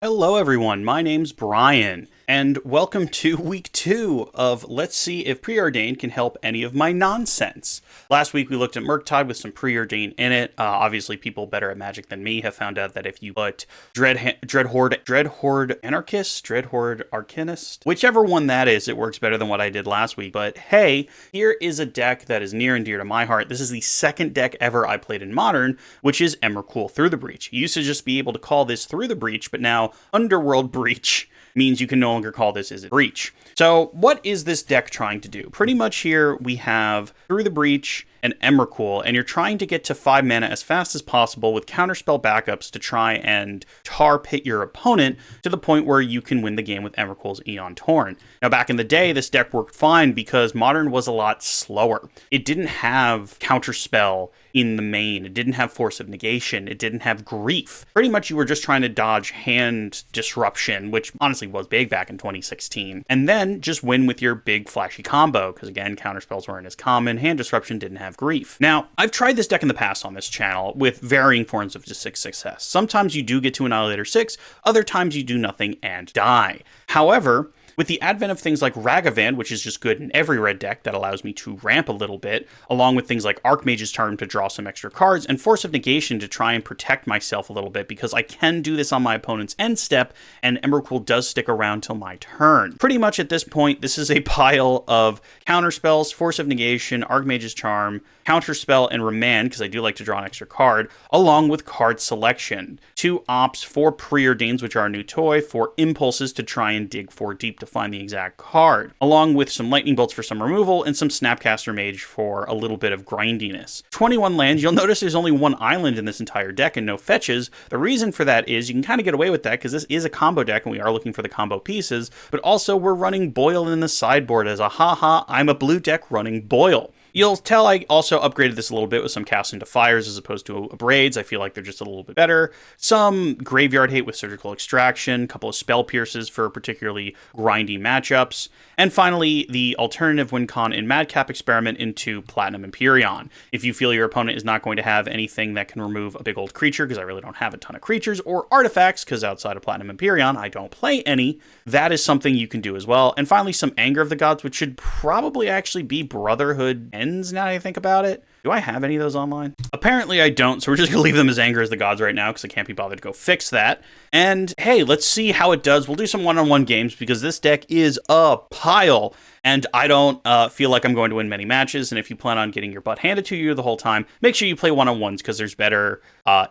Hello everyone, my name's Brian, and welcome to week 2 of Let's See if Preordain can help any of my nonsense. Last week we looked at Murktide with some Preordain in it. Obviously people better at Magic than me have found out that if you put Dreadhorde Anarchist, Dreadhorde Arcanist, whichever one that is, it works better than what I did last week. But hey, here is a deck that is near and dear to my heart. This is the second deck ever I played in Modern, which is Emrakul Through the Breach. You used to just be able to call this Through the Breach, but now Underworld Breach means you can no longer call this Izzet Breach. So what is this deck trying to do? Pretty much here we have Through the Breach and Emrakul, and you're trying to get to 5 mana as fast as possible with counterspell backups to try and tar pit your opponent to the point where you can win the game with Emrakul's Aeon Torn. Now back in the day, this deck worked fine because Modern was a lot slower. It didn't have counterspell in the main. It didn't have Force of Negation. It didn't have Grief. Pretty much you were just trying to dodge hand disruption, which honestly was big back in 2016, and then just win with your big flashy combo, because again, counterspells weren't as common. Hand disruption didn't have Grief. Now, I've tried this deck in the past on this channel with varying forms of success. Sometimes you do get to Annihilator 6, other times you do nothing and die. However, with the advent of things like Ragavan, which is just good in every red deck that allows me to ramp a little bit, along with things like Archmage's Charm to draw some extra cards, and Force of Negation to try and protect myself a little bit, because I can do this on my opponent's end step, and Emrakul does stick around till my turn. Pretty much at this point, this is a pile of counterspells, Force of Negation, Archmage's Charm, Counterspell, and Remand, because I do like to draw an extra card, along with card selection. 2 ops, 4 Preordains, which are a new toy, 4 impulses to try and dig 4 deep to find the exact card, along with some lightning bolts for some removal and some Snapcaster Mage for a little bit of grindiness. 21 lands. You'll notice there's only 1 island in this entire deck and no fetches. The reason for that is you can kind of get away with that because this is a combo deck and we are looking for the combo pieces, but also we're running Boil in the sideboard as a haha, I'm a blue deck running Boil. You'll tell I also upgraded this a little bit with some Cast into Fires as opposed to Abrades. I feel like they're just a little bit better. Some Graveyard Hate with Surgical Extraction, a couple of Spell Pierces for particularly grindy matchups, and finally the alternative win con in Madcap Experiment into Platinum Empyrean. If you feel your opponent is not going to have anything that can remove a big old creature, because I really don't have a ton of creatures, or artifacts, because outside of Platinum Empyrean I don't play any, that is something you can do as well. And finally some Anger of the Gods, which should probably actually be Brotherhood Ends now that I think about it. Do I have any of those online? Apparently I don't, so we're just going to leave them as Anger as the Gods right now because I can't be bothered to go fix that. And hey, let's see how it does. We'll do some one-on-one games because this deck is a pile, and I don't feel like I'm going to win many matches. And if you plan on getting your butt handed to you the whole time, make sure you play one-on-ones because there's better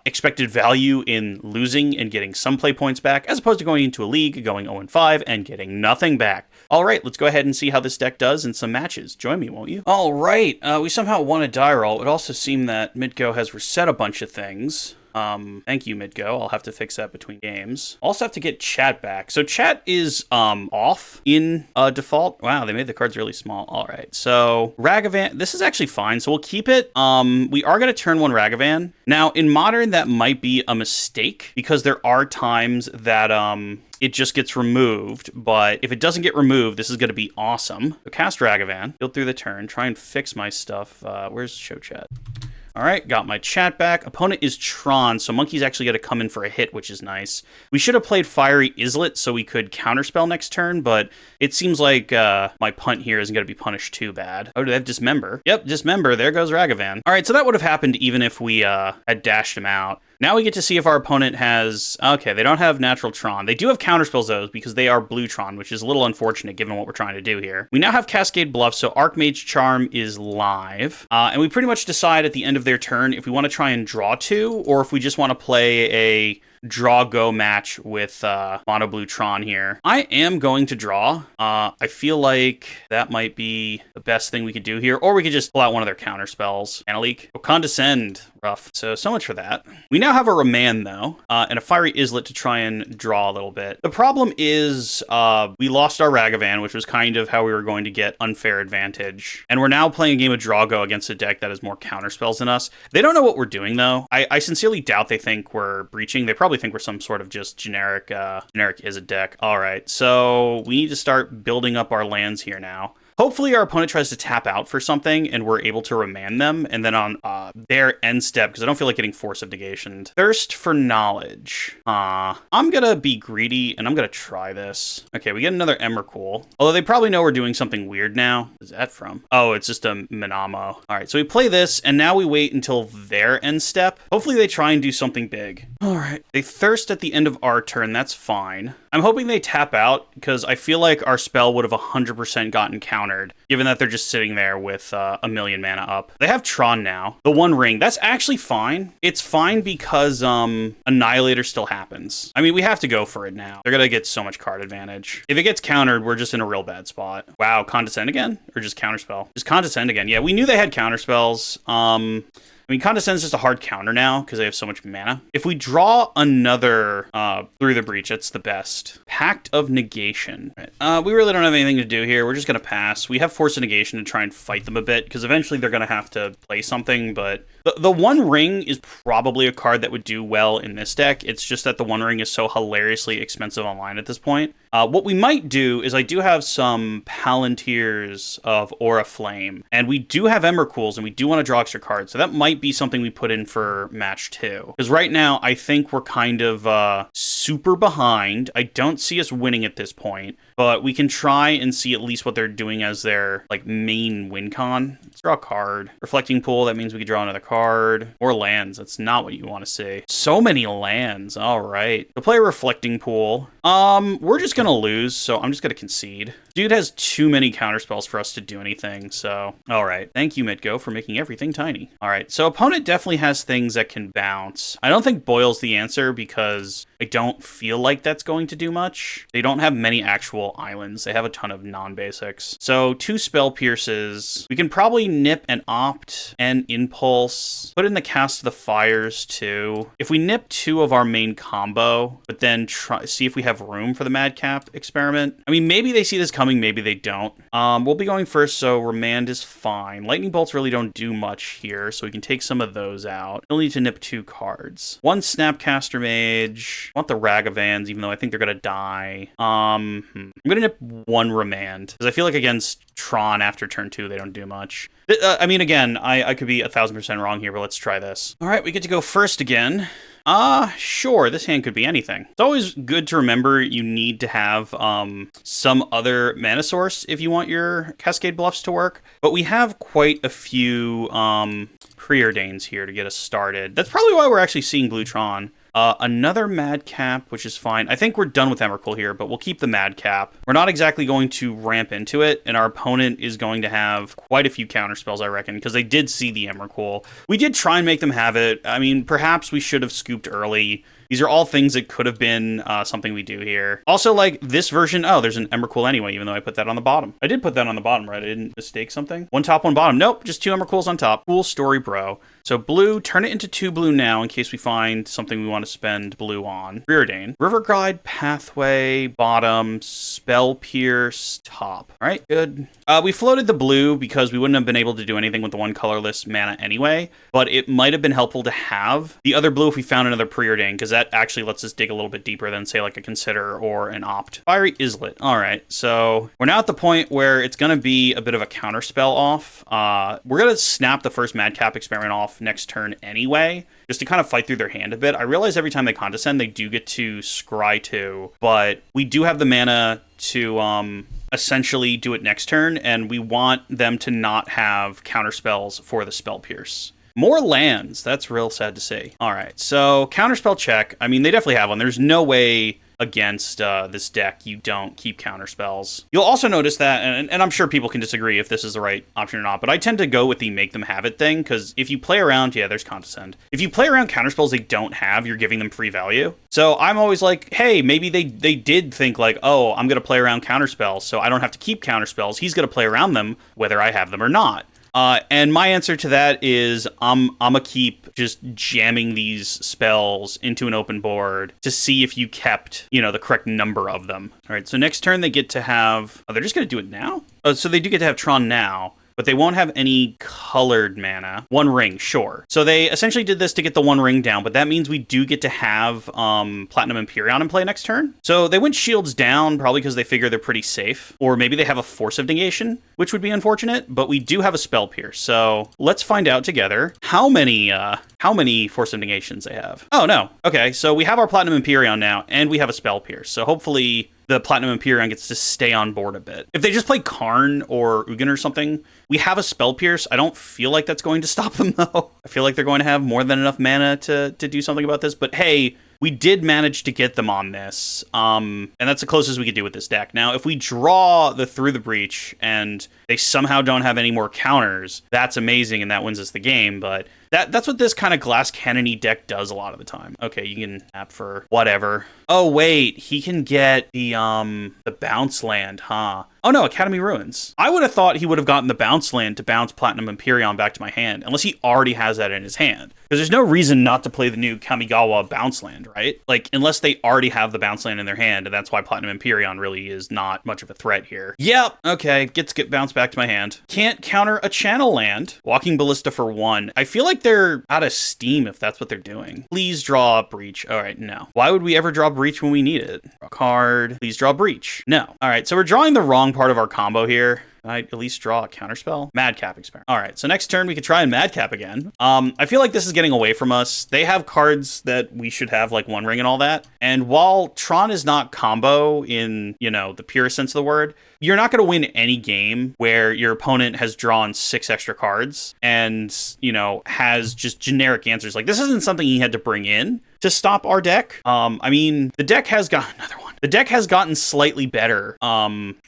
expected value in losing and getting some play points back as opposed to going into a league, going 0-5, and getting nothing back. All right, let's go ahead and see how this deck does in some matches. Join me, won't you? All right, we somehow won a die roll. It would also seem that Midgo has reset a bunch of things. Thank you, Midgo. I'll have to fix that between games. Also have to get chat back. So chat is off in default. Wow, they made the cards really small. All right, so Ragavan, this is actually fine, so we'll keep it. We are going to turn 1 Ragavan. Now, in Modern, that might be a mistake because there are times that it just gets removed, but if it doesn't get removed, this is going to be awesome. So cast Ragavan, build through the turn, try and fix my stuff. Where's show chat? All right, got my chat back. Opponent is Tron, so Monkey's actually going to come in for a hit, which is nice. We should have played Fiery Izzet so we could counterspell next turn, but it seems like my punt here isn't going to be punished too bad. Oh, do they have Dismember? Yep, Dismember. There goes Ragavan. All right, so that would have happened even if we had dashed him out. Now we get to see if our opponent has... Okay, they don't have Natural Tron. They do have Counterspells, though, because they are Blue Tron, which is a little unfortunate given what we're trying to do here. We now have Cascade Bluff, so Archmage Charm is live. And we pretty much decide at the end of their turn if we want to try and draw 2, or if we just want to play a draw-go match with Mono Blue Tron here. I am going to draw. I feel like that might be the best thing we could do here, or we could just pull out one of their counter spells. Leak. Oh, Condescend. Rough. So much for that. We now have a Remand, though, and a Fiery Izzet to try and draw a little bit. The problem is we lost our Ragavan, which was kind of how we were going to get unfair advantage. And we're now playing a game of draw-go against a deck that has more counter spells than us. They don't know what we're doing, though. I sincerely doubt they think we're breaching. They probably think we're some sort of just generic Izzet deck. All right, so we need to start building up our lands here now. Hopefully our opponent tries to tap out for something and we're able to remand them, and then on their end step, because I don't feel like getting Force of Negation. Thirst for Knowledge. I'm gonna be greedy and I'm gonna try this. Okay, we get another Emrakul. Although they probably know we're doing something weird now. What's that from? Oh, it's just a Minamo. All right, so we play this and now we wait until their end step. Hopefully they try and do something big. All right, they thirst at the end of our turn. That's fine. I'm hoping they tap out because I feel like our spell would have 100% gotten countered, given that they're just sitting there with a million mana up. They have Tron now. The One Ring, that's actually fine. It's fine because Annihilator still happens. I mean, we have to go for it now. They're going to get so much card advantage. If it gets countered, we're just in a real bad spot. Wow, Condescend again? Or just Counterspell? Just Condescend again. Yeah, we knew they had Counterspells. I mean, Condescend's just a hard counter now because they have so much mana. If we draw another Through the Breach, that's the best. Pact of Negation. We really don't have anything to do here. We're just going to pass. We have Force of Negation to try and fight them a bit because eventually they're going to have to play something, but the One Ring is probably a card that would do well in this deck. It's just that the One Ring is so hilariously expensive online at this point. What we might do is I do have some Palantirs of Aura Flame, and we do have Emrakuls, and we do want to draw extra cards, so that might be something we put in for match 2. Because right now, I think we're kind of super behind. I don't see us winning at this point, but we can try and see at least what they're doing as their like main win con. Let's draw a card. Reflecting Pool, that means we could draw another card. Or lands, that's not what you want to see. So many lands, all right. To play Reflecting Pool, we're just gonna lose, so I'm just gonna concede. Dude has too many counterspells for us to do anything, so... All right, thank you, Mitgo, for making everything tiny. All right, so opponent definitely has things that can bounce. I don't think Boil's the answer because I don't feel like that's going to do much. They don't have many actual islands. They have a ton of non-basics. So 2 Spell Pierces. We can probably nip and opt and impulse. Put in the Cast of the Fires too. If we nip 2 of our main combo, but then see if we have room for the Madcap experiment. I mean, maybe they see this coming, maybe they don't. We'll be going first, so Remand is fine. Lightning Bolts really don't do much here, so we can take some of those out. We'll need to nip 2 cards. 1 Snapcaster Mage. I want the Ragavans, even though I think they're gonna die. I'm gonna nip 1 Remand, because I feel like against Tron after turn 2, they don't do much. I mean, again, I could be 1000% wrong here, but let's try this. All right, we get to go first again. Sure, this hand could be anything. It's always good to remember you need to have some other mana source if you want your Cascade Bluffs to work, but we have quite a few Preordains here to get us started. That's probably why we're actually seeing Blue Tron. Another Madcap, which is fine. I think we're done with Emrakul here, but we'll keep the Madcap. We're not exactly going to ramp into it, and our opponent is going to have quite a few counterspells, I reckon, because they did see the Emrakul. We did try and make them have it. I mean, perhaps we should have scooped early. These are all things that could have been something we do here. Also, like, this version, oh, there's an Emrakul anyway, even though I put that on the bottom. I did put that on the bottom, right? I didn't mistake something. 1 top, 1 bottom. Nope, just 2 Emrakuls on top. Cool story, bro. So blue, turn it into 2 blue now in case we find something we want to spend blue on. Preordain. River Guide, Pathway, bottom, Spell Pierce, top. All right, good. We floated the blue because we wouldn't have been able to do anything with the 1 colorless mana anyway, but it might have been helpful to have the other blue if we found another Preordain, because that actually lets us dig a little bit deeper than, say, like a Consider or an Opt. Fiery Izzet. All right, so we're now at the point where it's going to be a bit of a counterspell off. We're going to snap the first Madcap experiment off next turn anyway, just to kind of fight through their hand a bit. I realize every time they Condescend, they do get to scry 2, but we do have the mana to essentially do it next turn, and we want them to not have counterspells for the Spell Pierce. More lands. That's real sad to see. All right, so counterspell check. I mean, they definitely have one. There's no way against this deck you don't keep counterspells. You'll also notice that, and I'm sure people can disagree if this is the right option or not, but I tend to go with the make them have it thing, because if you play around, yeah, there's Condescend. If you play around counterspells they don't have, you're giving them free value. So I'm always like, hey, maybe they did think like, oh, I'm going to play around counterspells, so I don't have to keep counterspells. He's going to play around them whether I have them or not. And my answer to that is I'm gonna keep just jamming these spells into an open board to see if you kept, the correct number of them. All right, so next turn they get to have... Oh, they're just gonna do it now? Oh, so they do get to have Tron now, but they won't have any colored mana. One ring, sure. So they essentially did this to get the one ring down, but that means we do get to have Platinum Empyreon in play next turn. So they went shields down, probably because they figure they're pretty safe, or maybe they have a Force of Negation, which would be unfortunate, but we do have a Spell Pierce. So let's find out together how many Force of Negations they have. Oh, no. Okay, so we have our Platinum Empyreon now, and we have a Spell Pierce. So hopefully the Platinum Empyreon gets to stay on board a bit. If they just play Karn or Ugin or something, we have a Spell Pierce. I don't feel like that's going to stop them, though. I feel like they're going to have more than enough mana to do something about this. But hey, we did manage to get them on this, and that's the closest we could do with this deck. Now, if we draw the Through the Breach and they somehow don't have any more counters, that's amazing, and that wins us the game, but that's what this kind of glass cannon-y deck does a lot of the time. Okay, you can tap for whatever. Oh, wait, he can get the bounce land, huh? Oh no, Academy Ruins. I would have thought he would have gotten the bounce land to bounce Platinum Empyreon back to my hand, unless he already has that in his hand. Because there's no reason not to play the new Kamigawa bounce land, right? Like, unless they already have the bounce land in their hand, and that's why Platinum Empyreon really is not much of a threat here. Yep, okay, gets bounced back to my hand. Can't counter a channel land. Walking Ballista for 1. I feel like they're out of steam if that's what they're doing. Please draw Breach. All right, no. Why would we ever draw Breach when we need it? Draw a card. Please draw Breach. No. All right, so we're drawing the wrong part of our combo here. Can I at least draw a counterspell? Madcap Experiment. All right, so next turn we could try and Madcap again. I feel like this is getting away from us. They have cards that we should have, like One Ring and all that. And while Tron is not combo in, the purest sense of the word, you're not going to win any game where your opponent has drawn 6 extra cards and, has just generic answers. Like, this isn't something he had to bring in to stop our deck. I mean, the deck has got another one. The deck has gotten slightly better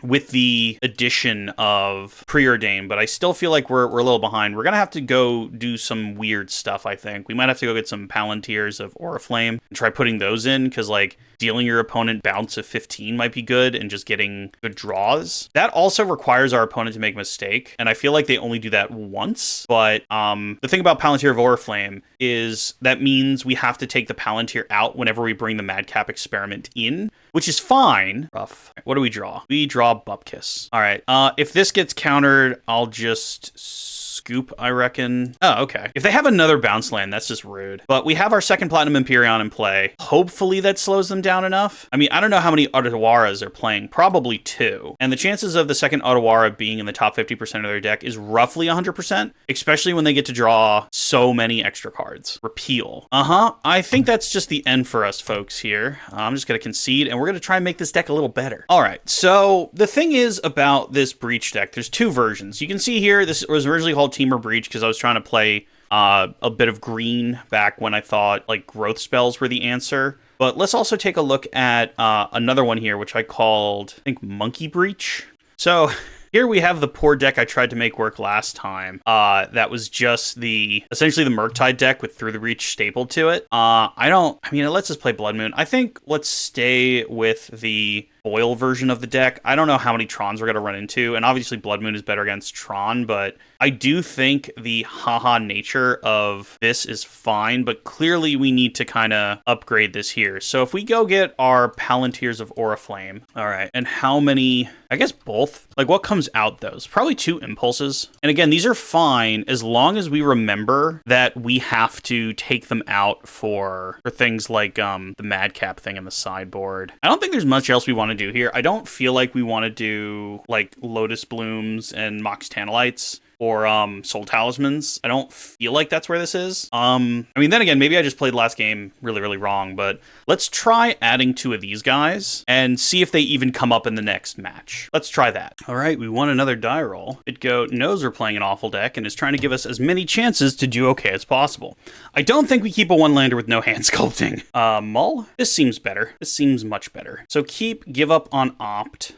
with the addition of Preordain, but I still feel like we're a little behind. We're going to have to go do some weird stuff, I think. We might have to go get some Palantirs of Oriflame and try putting those in, because, like, dealing your opponent bounce of 15 might be good, and just getting good draws. That also requires our opponent to make a mistake, and I feel like they only do that once. But the thing about Palantir of Oriflame is that means we have to take the Palantir out whenever we bring the Madcap Experiment in, which is fine. Rough. What do we draw? We draw Bupkiss. All right. If this gets countered, I'll just scoop, I reckon. Oh, okay. If they have another bounce land, that's just rude. But we have our second Platinum Empyreon in play. Hopefully that slows them down enough. I mean, I don't know how many Otawaras they're playing. Probably 2. And the chances of the second Otawara being in the top 50% of their deck is roughly 100%, especially when they get to draw so many extra cards. Repeal. I think that's just the end for us folks here. I'm just going to concede, and we're going to try and make this deck a little better. All right. So the thing is about this Breach deck, there's 2 versions. You can see here, this was originally called Teamer Breach because I was trying to play a bit of green back when I thought like growth spells were the answer. But let's also take a look at another one here, which I called, I think, Monkey Breach. So here we have the poor deck I tried to make work last time. That was just essentially the Murktide deck with Through the Breach stapled to it. It lets us play Blood Moon. I think let's stay with the Boil version of the deck. I don't know how many Trons we're going to run into, and obviously Blood Moon is better against Tron, but I do think the haha nature of this is fine, but clearly we need to kind of upgrade this here. So if we go get our Palantirs of Oriflame, all right, and how many, I guess both, like what comes out those? Probably 2 Impulses. And again, these are fine as long as we remember that we have to take them out for things like the Madcap thing in the sideboard. I don't think there's much else we want to do here. I don't feel like we want to do like Lotus Blooms and Mox Tanalites or Soul Talismans. I don't feel like that's where this is. Then again, maybe I just played last game really, really wrong, but let's try adding 2 of these guys and see if they even come up in the next match. Let's try that. All right, we won another die roll. BitGoat knows we're playing an awful deck and is trying to give us as many chances to do okay as possible. I don't think we keep a 1-lander with no hand sculpting. Mull? This seems better. This seems much better. So give up on Opt.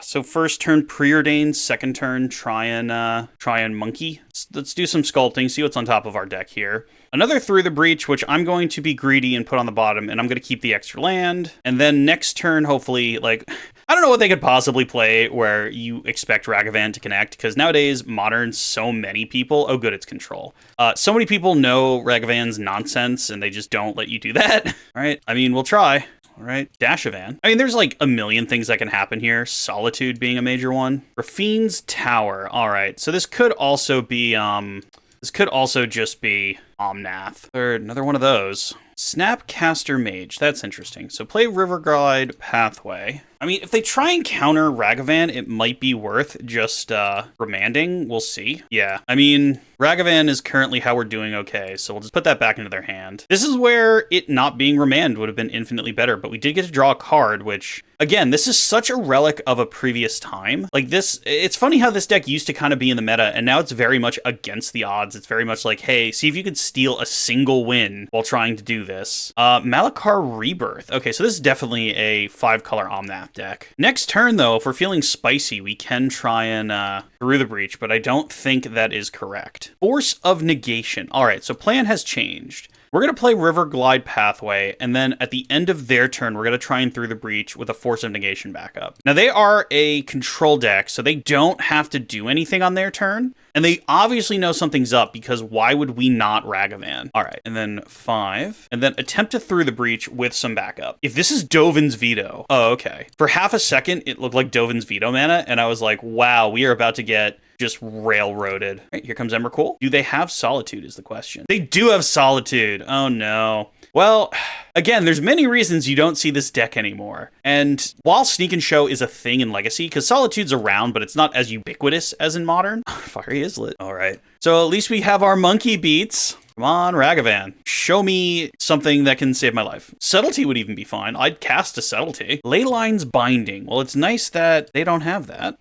So first turn Preordain, second turn try and Monkey. Let's do some sculpting, see what's on top of our deck here. Another Through the Breach, which I'm going to be greedy and put on the bottom, and I'm going to keep the extra land. And then next turn, hopefully, like, I don't know what they could possibly play where you expect Ragavan to connect, because nowadays, Modern, so many people, oh good, it's Control. So many people know Ragavan's nonsense, and they just don't let you do that, right? I mean, we'll try. All right, Dashavan. I mean, there's like a million things that can happen here. Solitude being a major one. Rafine's Tower. All right, so this could also be this could also just be Omnath. Or another one of those. Snapcaster Mage. That's interesting. So play Riverglide Pathway. I mean, if they try and counter Ragavan, it might be worth just remanding. We'll see. Yeah, I mean, Ragavan is currently how we're doing okay, so we'll just put that back into their hand. This is where it not being remand would have been infinitely better, but we did get to draw a card, which, again, this is such a relic of a previous time. Like this, it's funny how this deck used to kind of be in the meta, and now it's very much against the odds. It's very much like, hey, see if you could steal a single win while trying to do this. Malakar Rebirth. Okay, so this is definitely a 5-color Omnath deck. Next turn, though, if we're feeling spicy, we can try and Brew the Breach, but I don't think that is correct. Force of Negation. All right, so plan has changed. We're going to play Riverglide Pathway, and then at the end of their turn, we're going to try and Through the Breach with a Force of Negation backup. Now, they are a control deck, so they don't have to do anything on their turn, and they obviously know something's up, because why would we not Ragavan? All right, and then 5, and then attempt to Through the Breach with some backup. If this is Dovin's Veto, oh, okay. For half a second, it looked like Dovin's Veto mana, and I was like, wow, we are about to get just railroaded. All right, here comes Emrakul. Do they have Solitude is the question. They do have Solitude. Oh no. Well, again, there's many reasons you don't see this deck anymore. And while Sneak and Show is a thing in Legacy, because Solitude's around, but it's not as ubiquitous as in Modern. Fiery Izzet. All right. So at least we have our monkey beats. Come on, Ragavan. Show me something that can save my life. Subtlety would even be fine. I'd cast a Subtlety. Leyline's Binding. Well, it's nice that they don't have that.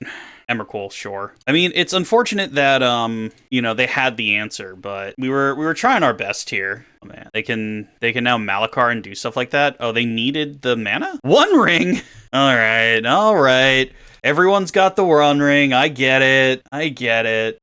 Emrakul, sure. I mean, it's unfortunate that, you know, they had the answer, but we were trying our best here. Oh, man. They can now Malakar and do stuff like that. Oh, they needed the mana? One Ring! All right. Everyone's got the One Ring. I get it.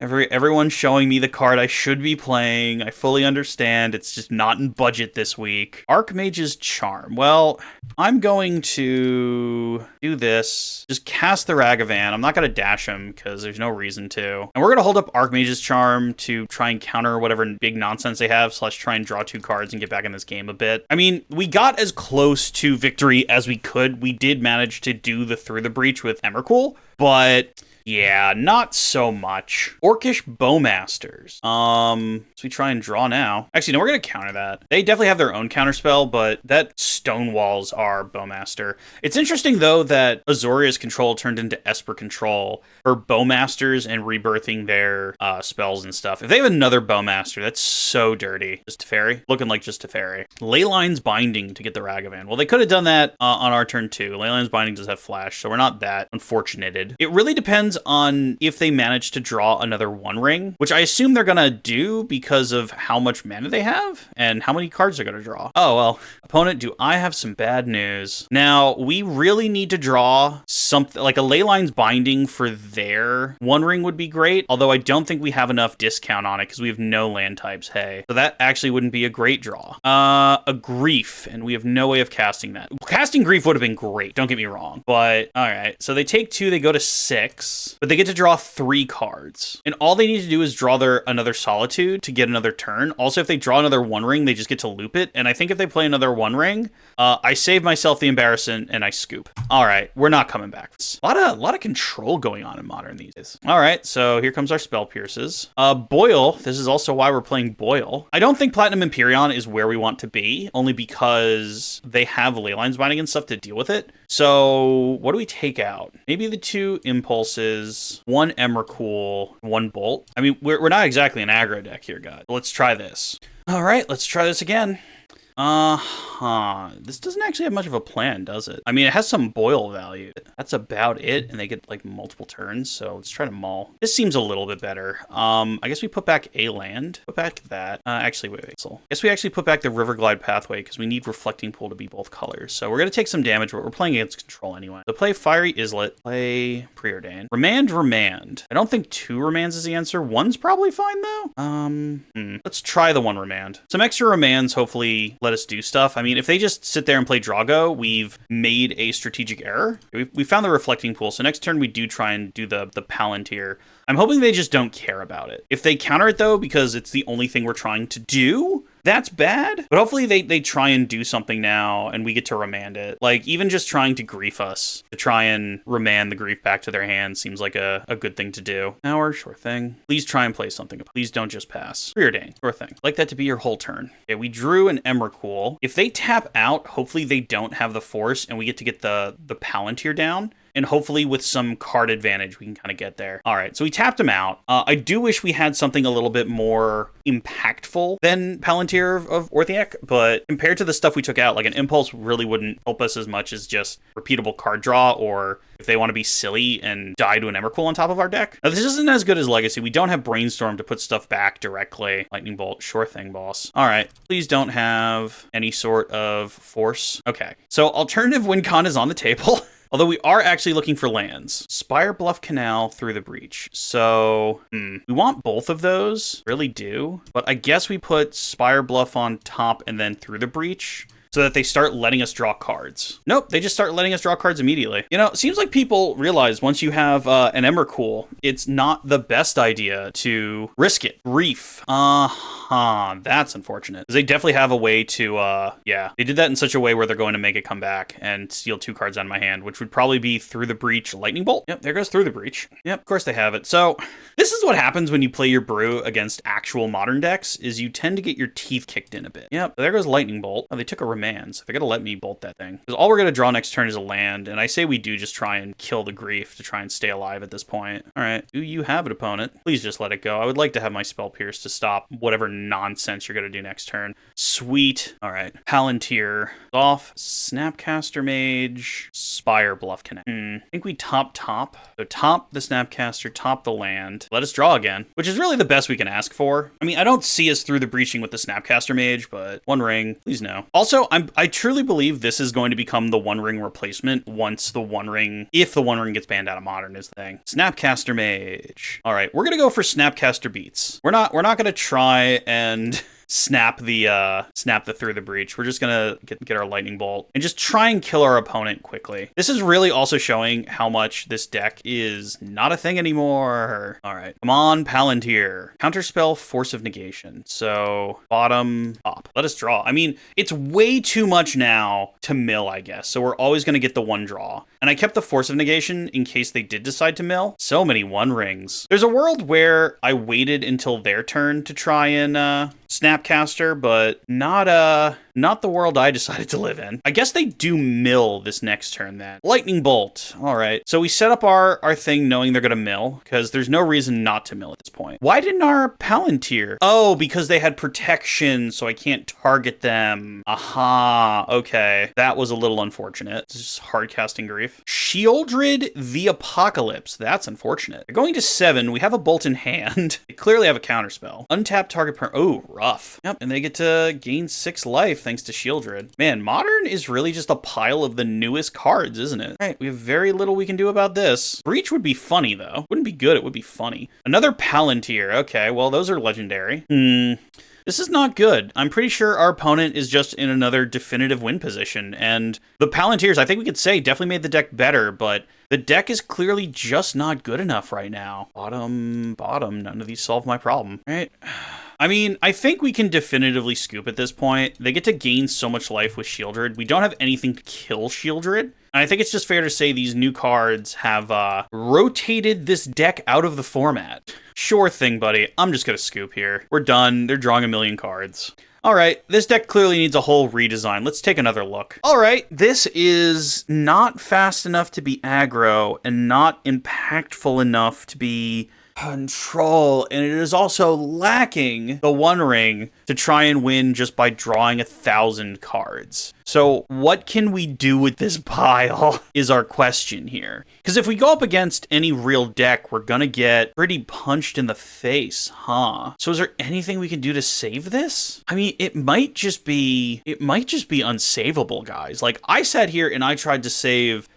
Everyone's showing me the card I should be playing. I fully understand. It's just not in budget this week. Archmage's Charm. Well, I'm going to do this. Just cast the Ragavan. I'm not going to dash him because there's no reason to. And we're going to hold up Archmage's Charm to try and counter whatever big nonsense they have, / try and draw 2 cards and get back in this game a bit. I mean, we got as close to victory as we could. We did manage to do the Through the Breach with Emrakul. But yeah, not so much. Orcish Bowmasters. So we try and draw now. Actually, no, we're going to counter that. They definitely have their own counterspell, but that Stonewalls are Bowmaster. It's interesting, though, that Azoria's control turned into Esper control for Bowmasters and rebirthing their spells and stuff. If they have another Bowmaster, that's so dirty. Just Teferi? Looking like just Teferi. Leyline's Binding to get the Ragavan. Well, they could have done that on our turn, too. Leyline's Binding does have Flash, so we're not that unfortunated. It really depends on if they manage to draw another One Ring, which I assume they're going to do because of how much mana they have and how many cards they're going to draw. Oh, well, opponent, do I have some bad news? Now, we really need to draw something like a Leyline's Binding for their One Ring would be great, although I don't think we have enough discount on it because we have no land types, hey. So that actually wouldn't be a great draw. A Grief, and we have no way of casting that. Casting Grief would have been great, don't get me wrong, but all right. So they take 2, they go to 6, but they get to draw 3 cards. And all they need to do is draw another Solitude to get another turn. Also, if they draw another One Ring, they just get to loop it. And I think if they play another One Ring, I save myself the embarrassment and I scoop. All right, we're not coming back. A lot of control going on in Modern these days. All right, so here comes our Spell Pierces. Boil, this is also why we're playing Boil. I don't think Platinum Empyrean is where we want to be, only because they have Leyline's Binding and stuff to deal with it. So what do we take out? Maybe the 2 Impulses, 1 Emrakul, 1 Bolt. I mean, we're not exactly an aggro deck here, guys. Let's try this. All right, let's try this again. This doesn't actually have much of a plan, does it? I mean, it has some Boil value. That's about it, and they get like multiple turns, so let's try to maul. This seems a little bit better. I guess we put back a land. Put back that. Actually, wait. So I guess we actually put back the Riverglide Pathway because we need Reflecting Pool to be both colors. So we're going to take some damage, but we're playing against control anyway. So play Fiery Izzet, play Preordain. Remand. I don't think 2 remands is the answer. 1's probably fine, though. Let's try the 1 remand. Some extra remands hopefully let us do stuff. I mean, if they just sit there and play Drago, we've made a strategic error. We found the Reflecting Pool, so next turn we do try and do the Palantir. I'm hoping they just don't care about it. If they counter it, though, because it's the only thing we're trying to do, that's bad. But hopefully they try and do something now and we get to remand it. Like, even just trying to grief us, to try and remand the grief back to their hand seems like a good thing to do. Hour, sure thing. Please try and play something. Please don't just pass. Preordain, sure thing. Like that to be your whole turn. Okay, we drew an Emrakul. If they tap out, hopefully they don't have the force and we get to get the Palantir down. And hopefully with some card advantage, we can kind of get there. All right, so we tapped him out. I do wish we had something a little bit more impactful than Palantir of Orthiec, but compared to the stuff we took out, like an Impulse really wouldn't help us as much as just repeatable card draw, or if they want to be silly and die to an Emrakul on top of our deck. Now, this isn't as good as Legacy. We don't have Brainstorm to put stuff back directly. Lightning Bolt, sure thing, boss. All right, please don't have any sort of force. Okay, so alternative win con is on the table. Although we are actually looking for lands. Spire Bluff Canal through the Breach. So, we want both of those. Really do. But I guess we put Spire Bluff on top and then through the Breach, so that they start letting us draw cards. Nope, they just start letting us draw cards immediately. You know, it seems like people realize once you have an Emrakul, it's not the best idea to risk it. Grief. That's unfortunate. They definitely have a way to, yeah. They did that in such a way where they're going to make it come back and steal 2 cards out of my hand, which would probably be through the Breach, Lightning Bolt. Yep, there goes through the Breach. Yep, of course they have it. So, this is what happens when you play your Brew against actual Modern decks, is you tend to get your teeth kicked in a bit. Yep, there goes Lightning Bolt. Oh, they took a remand, so they're gonna let me bolt that thing. Because all we're gonna draw next turn is a land, and I say we do just try and kill the grief to try and stay alive at this point. All right, do you have an opponent? Please just let it go. I would like to have my Spell Pierce to stop whatever nonsense you're gonna do next turn. Sweet. All right, Palantir off, Snapcaster Mage, Spire Bluff Connect. I think we top. So top the Snapcaster, top the land. Let us draw again, which is really the best we can ask for. I mean, I don't see us through the breaching with the Snapcaster Mage, but one ring, please no. Also, I truly believe this is going to become the one ring replacement once the one ring, if the one ring gets banned out of Modern is the thing. Snapcaster Mage. All right, we're gonna go for Snapcaster Beats. We're not gonna try and snap the through the breach. We're just gonna get our lightning bolt and just try and kill our opponent quickly. This is really also showing how much this deck is not a thing anymore. All right, come on, Palantir. Counterspell, Force of Negation. So bottom, top. Let us draw. I mean, it's way too much now to mill, I guess. So we're always gonna get the one draw. And I kept the Force of Negation in case they did decide to mill. So many one rings. There's a world where I waited until their turn to try and Snapcaster, but not the world I decided to live in. I guess they do mill this next turn then. Lightning Bolt. All right. So we set up our thing knowing they're going to mill, because there's no reason not to mill at this point. Why didn't our Palantir? Oh, because they had protection, so I can't target them. Aha. Okay. That was a little unfortunate. It's just hard casting grief. Shieldred the Apocalypse. That's unfortunate. They're going to 7. We have a bolt in hand. They clearly have a counterspell. Untap target per... Oh, rough. Yep. And they get to gain 6 life thanks to Shieldred. Man, Modern is really just a pile of the newest cards, isn't it? All right, we have very little we can do about this. Breach would be funny, though. Wouldn't be good, it would be funny. Another Palantir. Okay, well, those are legendary. This is not good. I'm pretty sure our opponent is just in another definitive win position, and the Palantirs, I think we could say, definitely made the deck better, but the deck is clearly just not good enough right now. Bottom, none of these solve my problem, right? I mean, I think we can definitively scoop at this point. They get to gain so much life with Shieldred. We don't have anything to kill Shieldred. And I think it's just fair to say these new cards have rotated this deck out of the format. Sure thing, buddy. I'm just going to scoop here. We're done. They're drawing a million cards. All right, this deck clearly needs a whole redesign. Let's take another look. All right, this is not fast enough to be aggro and not impactful enough to be control, and it is also lacking the one ring to try and win just by drawing 1,000 cards. So what can we do with this pile is our question here. Because if we go up against any real deck, we're gonna get pretty punched in the face, huh? So is there anything we can do to save this? I mean, it might just be unsavable, guys. Like, I sat here and I tried to save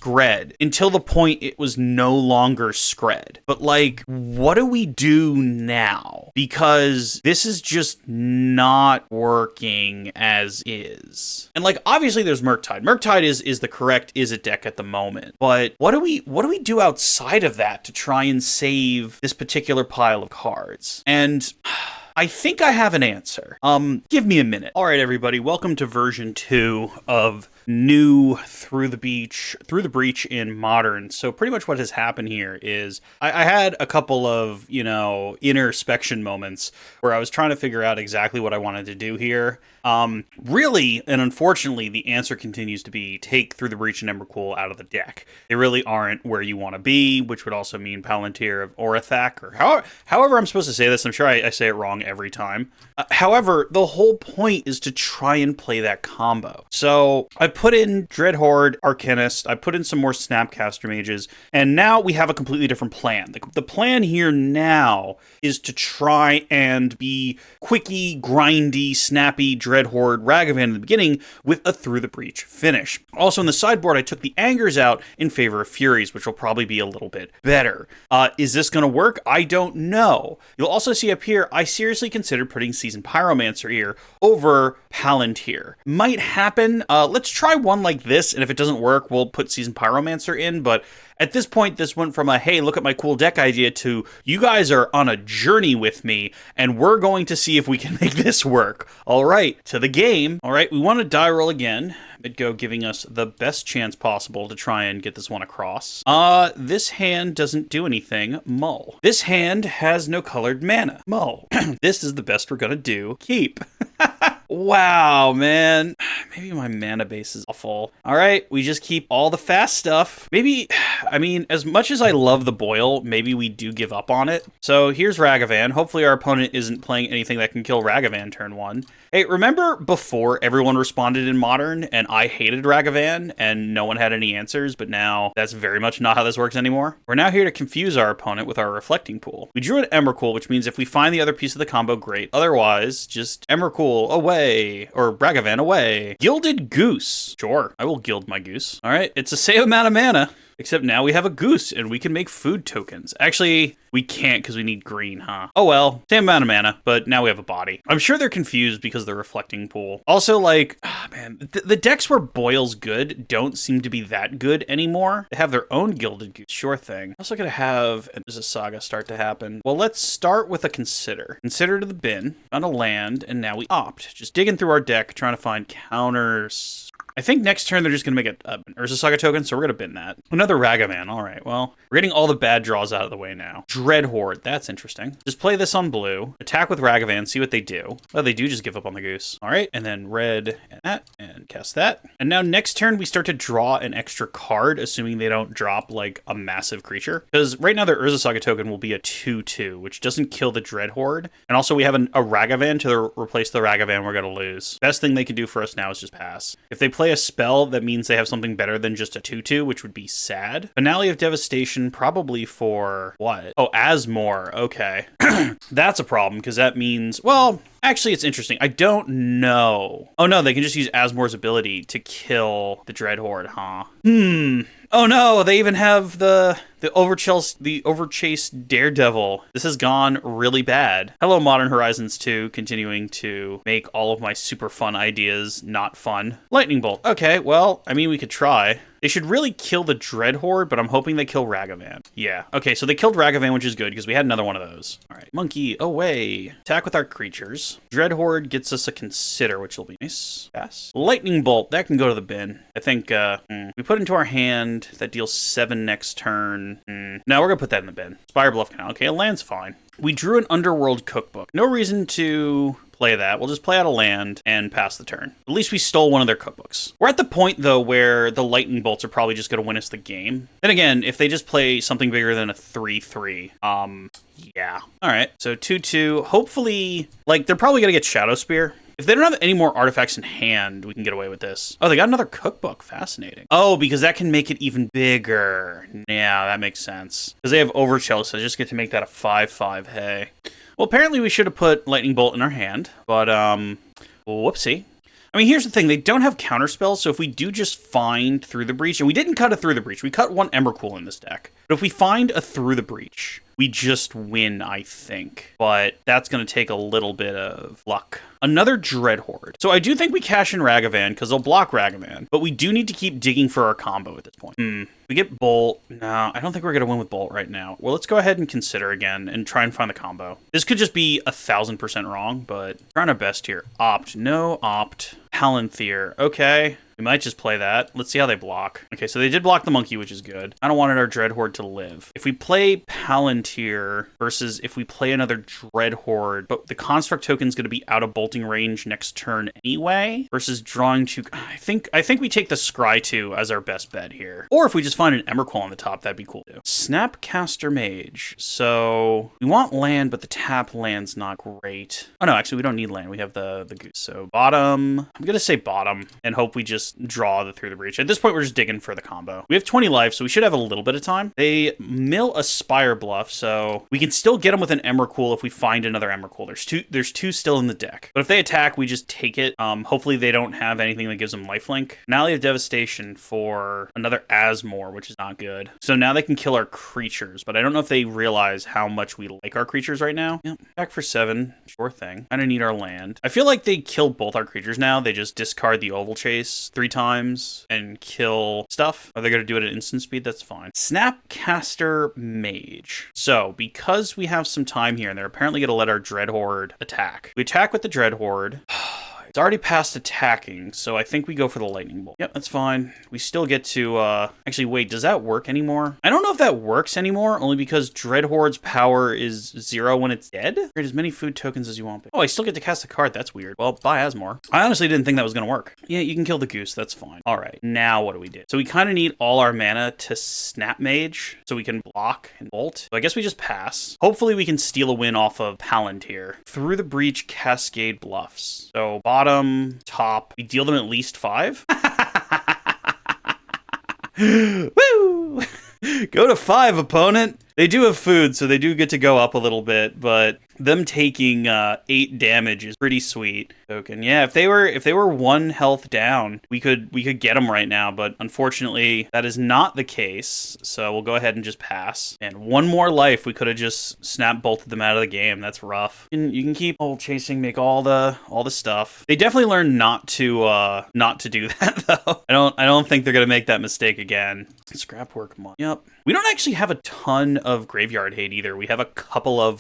scred until the point it was no longer scred. But like, what do we do now? Because this is just not working as is. And like, obviously there's Murktide. Murktide is the correct Izzet deck at the moment. But what do we do outside of that to try and save this particular pile of cards? And I think I have an answer. Give me a minute. All right, everybody, welcome to version 2 of new Through the Breach in Modern. So pretty much what has happened here is I had a couple of, introspection moments where I was trying to figure out exactly what I wanted to do here. Really, and unfortunately, the answer continues to be take Through the Breach and Emrakul out of the deck. They really aren't where you want to be, which would also mean Palantir of Orathak, or however I'm supposed to say this. I'm sure I say it wrong every time. However, the whole point is to try and play that combo. So I put in Dreadhorde, Arcanist, I put in some more Snapcaster Mages, and now we have a completely different plan. The plan here now is to try and be quickie, grindy, snappy Dreadhorde Ragavan in the beginning with a Through the Breach finish. Also in the sideboard, I took the Angers out in favor of Furies, which will probably be a little bit better. Is this going to work? I don't know. You'll also see up here, I seriously considered putting Seasoned Pyromancer here over Palantir. Might happen. Let's try one like this, and if it doesn't work, we'll put Seasoned Pyromancer in, but at this point, this went from a, hey, look at my cool deck idea to, you guys are on a journey with me, and we're going to see if we can make this work. All right, to the game. All right, we want to die roll again. Midgo giving us the best chance possible to try and get this one across. This hand doesn't do anything. Mull. This hand has no colored mana. Mull. This is the best we're gonna do. Keep. Wow, man. Maybe my mana base is awful. All right, we just keep all the fast stuff. Maybe, I mean, as much as I love the Boil, maybe we do give up on it. So here's Ragavan. Hopefully our opponent isn't playing anything that can kill Ragavan turn 1. Hey, remember before everyone responded in Modern and I hated Ragavan and no one had any answers, but now that's very much not how this works anymore? We're now here to confuse our opponent with our Reflecting Pool. We drew an Emrakul, which means if we find the other piece of the combo, great. Otherwise, just Emrakul away, or Ragavan away. Gilded Goose. Sure, I will gild my goose. All right, it's the same amount of mana, except now we have a goose and we can make food tokens. Actually, we can't because we need green, huh? Oh well, same amount of mana, but now we have a body. I'm sure they're confused because of the Reflecting Pool. Also, like, man, the decks where Boil's good don't seem to be that good anymore. They have their own Gilded Goose, sure thing. Also gonna have a saga start to happen. Well, let's start with a Consider. Consider to the bin, on a land, and now we opt. Just digging through our deck, trying to find counters. I think next turn they're just going to make an Urza Saga token, so we're going to bin that. Another Ragavan. All right, well, we're getting all the bad draws out of the way now. Dreadhorde. That's interesting. Just play this on blue. Attack with Ragavan. See what they do. Oh, they do just give up on the goose. All right, and then red and that, and cast that. And now next turn we start to draw an extra card, assuming they don't drop, like, a massive creature. Because right now their Urza Saga token will be a 2/2, which doesn't kill the Dreadhorde. And also we have a Ragavan to replace the Ragavan we're going to lose. Best thing they can do for us now is just pass. If they play a spell, that means they have something better than just a 2/2, which would be sad. Finale of Devastation, probably for what? Oh, Asmore. Okay. That's a problem, because that means, well, actually, it's interesting. I don't know. Oh no, they can just use Asmore's ability to kill the Dreadhorde, huh? Oh no, they even have the overchased Daredevil. This has gone really bad. Hello, Modern Horizons 2, continuing to make all of my super fun ideas not fun. Lightning Bolt. Okay, well, I mean, we could try. They should really kill the Dreadhorde, but I'm hoping they kill Ragavan. Yeah. Okay, so they killed Ragavan, which is good, because we had another one of those. All right. Monkey, away. Attack with our creatures. Dreadhorde gets us a Consider, which will be nice. Pass. Lightning Bolt. That can go to the bin. I think we put into our hand. That deals 7 next turn. No, we're going to put that in the bin. Spire Bluff Canal. Okay, a land's fine. We drew an Underworld Cookbook. No reason to play that. We'll just play out a land and pass the turn. At least we stole one of their cookbooks. We're at the point, though, where the lightning bolts are probably just going to win us the game. Then again, if they just play something bigger than a 3/3, yeah. All right, so 2/2. Hopefully, like, they're probably going to get Shadow Spear. If they don't have any more artifacts in hand, we can get away with this. Oh, they got another cookbook. Fascinating. Oh, because that can make it even bigger. Yeah, that makes sense. Because they have Overchill, so I just get to make that a 5/5. Hey. Well, apparently we should have put Lightning Bolt in our hand, but, whoopsie. I mean, here's the thing. They don't have counterspells, so if we do just find Through the Breach, and we didn't cut a Through the Breach. We cut one Emrakul in this deck. But if we find a Through the Breach, we just win, I think. But that's going to take a little bit of luck. Another Dreadhorde. So I do think we cash in Ragavan, because they'll block Ragavan. But we do need to keep digging for our combo at this point. We get Bolt. No, I don't think we're going to win with Bolt right now. Well, let's go ahead and consider again and try and find the combo. This could just be 1,000% wrong, but trying our best here. Opt. No opt. Palantir. Okay. We might just play that. Let's see how they block. Okay, so they did block the monkey, which is good. I don't want our Dreadhorde to live. If we play Palantir versus if we play another Dreadhorde, but the construct token is going to be out of bolting range next turn anyway, versus drawing two. I think we take the Scry 2 as our best bet here. Or if we just find an Emrakul on the top, that'd be cool too. Snapcaster Mage. So we want land, but the tap land's not great. Oh no, actually we don't need land. We have the goose. So bottom. I'm gonna say bottom and hope we just draw the Through the Breach. At this point, we're just digging for the combo. We have 20 life, so we should have a little bit of time. They mill a Spire Bluff, so we can still get them with an Emrakul if we find another Emrakul. There's two still in the deck. But if they attack, we just take it. Hopefully they don't have anything that gives them lifelink. Now they have Devastation for another Asmore, which is not good. So now they can kill our creatures, but I don't know if they realize how much we like our creatures right now. Yep. Back for 7. Sure thing. I don't need our land. I feel like they kill both our creatures now. They just discard the Oval Chase 3 times and kill stuff. Are they going to do it at instant speed? That's fine. Snapcaster Mage. So, because we have some time here, and they're apparently going to let our Dreadhorde attack. We attack with the Dreadhorde. It's already past attacking, so I think we go for the Lightning Bolt. Yep, that's fine. We still get to, actually, wait, does that work anymore? I don't know if that works anymore, only because Dreadhorde's power is 0 when it's dead. Create as many food tokens as you want. Oh, I still get to cast a card. That's weird. Well, bye, Asmore. I honestly didn't think that was going to work. Yeah, you can kill the goose. That's fine. All right, now what do we do? So we kind of need all our mana to Snap Mage, so we can block and bolt. So I guess we just pass. Hopefully we can steal a win off of Palantir. Through the Breach, Cascade Bluffs. So bottom, top, we deal them at least 5. Woo! Go to 5, opponent. They do have food, so they do get to go up a little bit, but them taking 8 damage is pretty sweet. Token. Yeah, if they were 1 health down, we could get them right now, but unfortunately that is not the case. So we'll go ahead and just pass. And 1 more life, we could have just snap bolted them out of the game. That's rough. You can keep old chasing, make all the stuff. They definitely learned not to do that though. I don't think they're gonna make that mistake again. Scrap work month. Yep. We don't actually have a ton of graveyard hate either. We have a couple of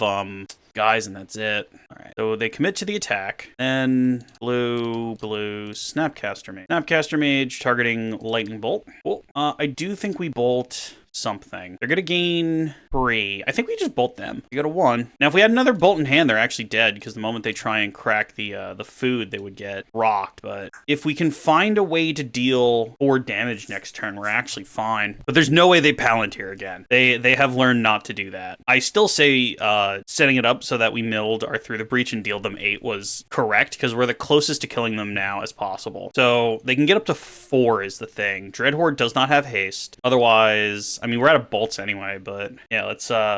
guys, and that's it. All right. So they commit to the attack. Then blue, Snapcaster Mage. Snapcaster Mage targeting Lightning Bolt. Cool. I do think we bolt something. They're gonna gain 3. I think we just bolt them. We got a 1. Now, if we had another bolt in hand, they're actually dead, because the moment they try and crack the food, they would get rocked. But if we can find a way to deal 4 damage next turn, we're actually fine. But there's no way they Palantir again. They have learned not to do that. I still say setting it up so that we milled our Through the Breach and dealed them 8 was correct, because we're the closest to killing them now as possible. So they can get up to 4 is the thing. Dreadhorde does not have haste. Otherwise, I mean, we're out of bolts anyway, but yeah,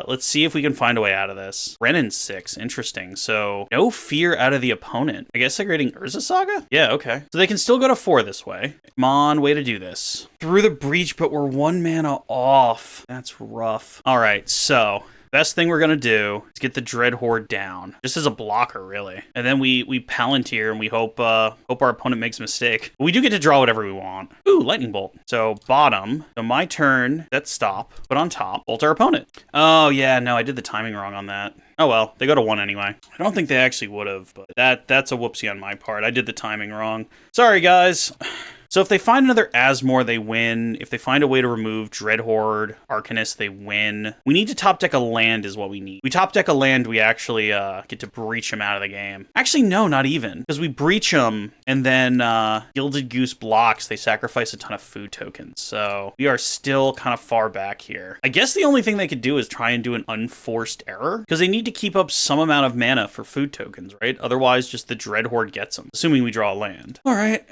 let's see if we can find a way out of this. Renin 6, interesting. So no fear out of the opponent. I guess they're creating Urza Saga? Yeah, okay. So they can still go to 4 this way. Come on, way to do this. Through the Breach, but we're 1 mana off. That's rough. All right, so best thing we're going to do is get the Dreadhorde down, just as a blocker, really. And then we Palantir, and we hope our opponent makes a mistake. But we do get to draw whatever we want. Ooh, Lightning Bolt. So bottom. So my turn, that's stop. But on top, bolt our opponent. Oh, yeah, no, I did the timing wrong on that. Oh, well, they go to 1 anyway. I don't think they actually would have, but that's a whoopsie on my part. I did the timing wrong. Sorry, guys. So if they find another Asmore, they win. If they find a way to remove Dreadhorde, Arcanist, they win. We need to top deck a land is what we need. We top deck a land, we actually get to breach them out of the game. Actually, no, not even. Because we breach them, and then Gilded Goose blocks. They sacrifice a ton of food tokens. So we are still kind of far back here. I guess the only thing they could do is try and do an unforced error. Because they need to keep up some amount of mana for food tokens, right? Otherwise, just the Dreadhorde gets them. Assuming we draw a land. All right.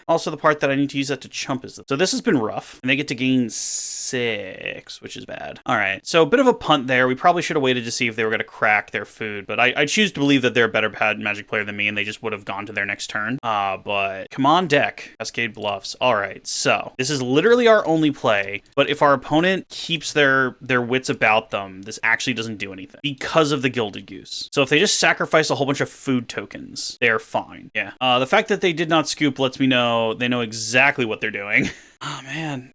Also, the part that I need to use that to chump is this. So this has been rough, and they get to gain 6, which is bad. All right, so a bit of a punt there. We probably should have waited to see if they were going to crack their food, but I choose to believe that they're a better Magic player than me, and they just would have gone to their next turn. But come on deck, Cascade Bluffs. All right, so this is literally our only play, but if our opponent keeps their wits about them, this actually doesn't do anything because of the Gilded Goose. So if they just sacrifice a whole bunch of food tokens, they're fine. Yeah. The fact that they did not scoop lets me know they know exactly what they're doing. Oh man.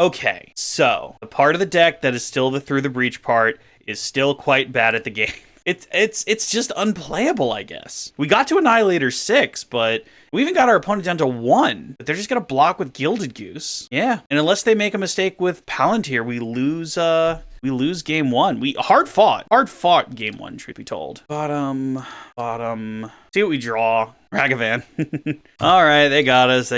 Okay, so the part of the deck that is still the Through the Breach part is still quite bad at the game. It's just unplayable, I guess. We got to Annihilator 6, but we even got our opponent down to 1. But they're just gonna block with Gilded Goose. Yeah, and unless they make a mistake with Palantir, we lose game 1. We hard fought game 1, truth be told. Bottom. See what we draw. Ragavan. All right, they got us.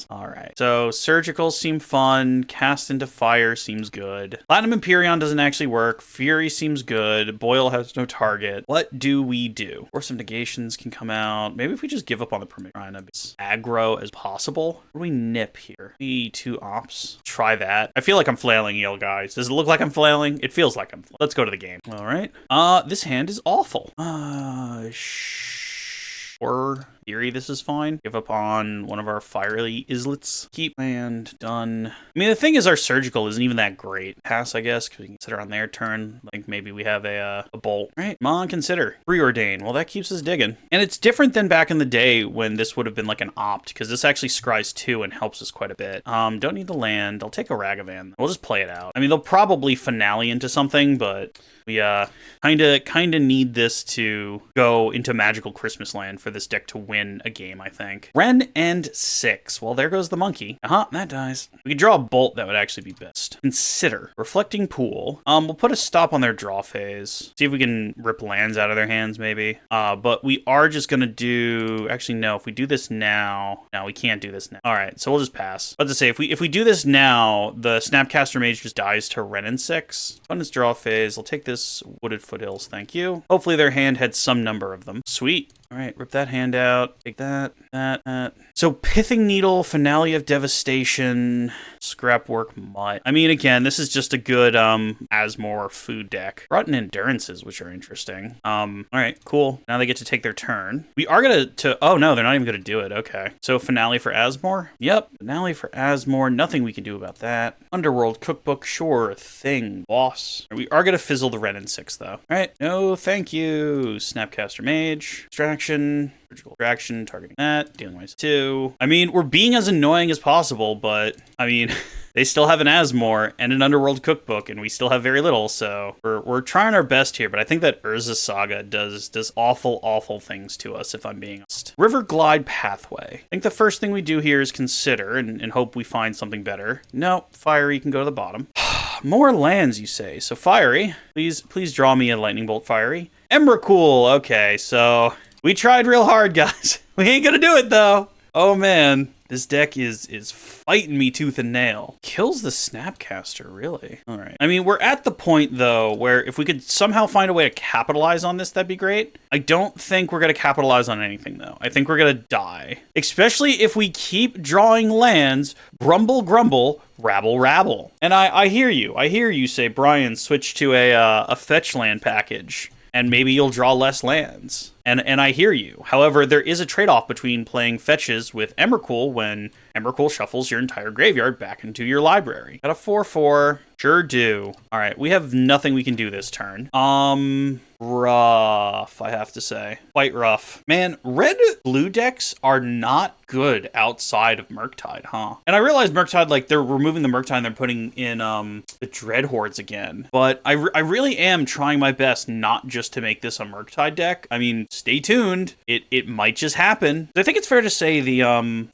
All right. So Surgical seem fun. Cast into Fire seems good. Platinum Empyrean doesn't actually work. Fury seems good. Boil has no target. What do we do? Or some negations can come out. Maybe if we just give up on the permit, trying to be as aggro as possible. What do we nip here? Maybe 2 ops. Try that. I feel like I'm flailing, y'all guys. Does it look like I'm flailing? It feels like I'm flailing. Let's go to the game. All right. This hand is awful. Or theory, this is fine. Give up on one of our fiery Izzets. Keep land done. I mean, the thing is, our Surgical isn't even that great. Pass, I guess, because we can consider on their turn. Like maybe we have a bolt. All right, come on, consider. Preordain. Well, that keeps us digging. And it's different than back in the day when this would have been like an opt, because this actually scries 2 and helps us quite a bit. Don't need the land. I'll take a Ragavan. We'll just play it out. I mean, they'll probably finale into something, but we kind of need this to go into Magical Christmas Land for this deck to win a game, I think. Ren and 6. Well, there goes the monkey. That dies. We could draw a bolt. That would actually be best. Consider. Reflecting Pool. We'll put a stop on their draw phase. See if we can rip lands out of their hands, maybe. But we are just gonna do... Actually, no. If we do this now... No, we can't do this now. All right, so we'll just pass. But to say, if we do this now, the Snapcaster Mage just dies to Ren and 6. On its draw phase, I'll take this Wooded Foothills, thank you. Hopefully their hand had some number of them. Sweet. All right, rip that hand out. Take that. So Pithing Needle, Finale of Devastation, Scrapwork Mutt. I mean, again, this is just a good Asmore food deck. Rotten Endurances, which are interesting. All right, cool. Now they get to take their turn. We are oh no, they're not even gonna do it. Okay. So Finale for Asmore? Yep. Finale for Asmore. Nothing we can do about that. Underworld Cookbook, sure thing, boss. We are gonna fizzle the Ren and 6 though. All right, no thank you. Snapcaster Mage. Extraction. Surgical Extraction, targeting that, dealing with 2. I mean, we're being as annoying as possible, but, I mean, they still have an Asmore and an Underworld Cookbook, and we still have very little, so we're trying our best here, but I think that Urza Saga does awful, awful things to us, if I'm being honest. River Glide Pathway. I think the first thing we do here is consider and hope we find something better. No, Fiery can go to the bottom. More lands, you say. So Fiery, please draw me a Lightning Bolt Fiery. Emrakul, okay, so... We tried real hard, guys. We ain't gonna do it, though. Oh, man. This deck is fighting me tooth and nail. Kills the Snapcaster, really? All right. I mean, we're at the point, though, where if we could somehow find a way to capitalize on this, that'd be great. I don't think we're going to capitalize on anything, though. I think we're going to die. Especially if we keep drawing lands, grumble, grumble, rabble, rabble. And I hear you. I hear you say, Brian, switch to a fetch land package, and maybe you'll draw less lands. And I hear you. However, there is a trade-off between playing fetches with Emrakul when Emrakul shuffles your entire graveyard back into your library. Got a 4/4. Sure do. All right, we have nothing we can do this turn. Rough, I have to say. Quite rough. Man, red-blue decks are not good outside of Murktide, huh? And I realize Murktide, like, they're removing the Murktide and they're putting in the Dreadhordes again. But I really am trying my best not just to make this a Murktide deck. I mean, stay tuned. It might just happen. I think it's fair to say the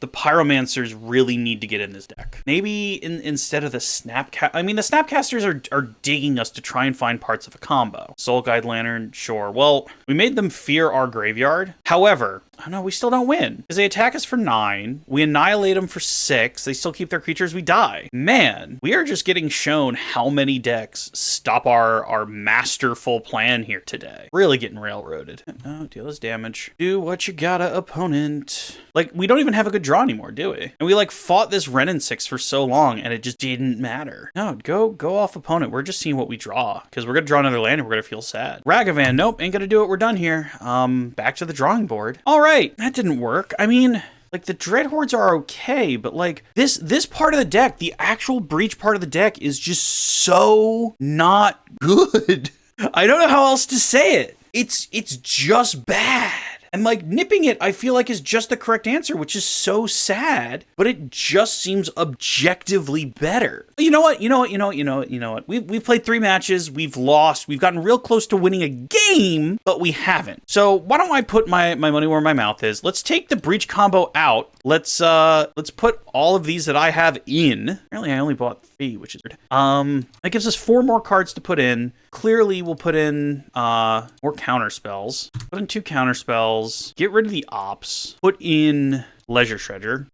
Pyromancers really need to get in this deck. Maybe instead of the Snapcast... I mean, the Snapcasters are digging us to try and find parts of a combo. Soul Guide Lantern, sure. Well, we made them fear our graveyard. However, Oh no, we still don't win. Because they attack us for 9. We annihilate them for 6. They still keep their creatures, we die. Man, we are just getting shown how many decks stop our masterful plan here today. Really getting railroaded. Oh, deal us damage. Do what you gotta, opponent. Like, we don't even have a good draw anymore, do we? And we, like, fought this Wrenn and 6 for so long, and it just didn't matter. No, go off opponent. We're just seeing what we draw. Because we're gonna draw another land, and we're gonna feel sad. Ragavan, nope, ain't gonna do it. We're done here. Back to the drawing board. All right, that didn't work. I mean, like, the Dreadhordes are okay, but, like, this part of the deck, the actual Breach part of the deck, is just so not good. I don't know how else to say it. It's just bad. And, like, nipping it, I feel like, is just the correct answer, which is so sad, but it just seems objectively better. You know what? We've played 3 matches, we've lost, we've gotten real close to winning a game, but we haven't. So why don't I put my money where my mouth is? Let's take the Breach combo out. Let's put all of these that I have in. Apparently I only bought 3, which is weird. That gives us 4 more cards to put in. Clearly we'll put in more counter spells. Put in 2 counter spells. Get rid of the ops. Put in Leisure Shredder.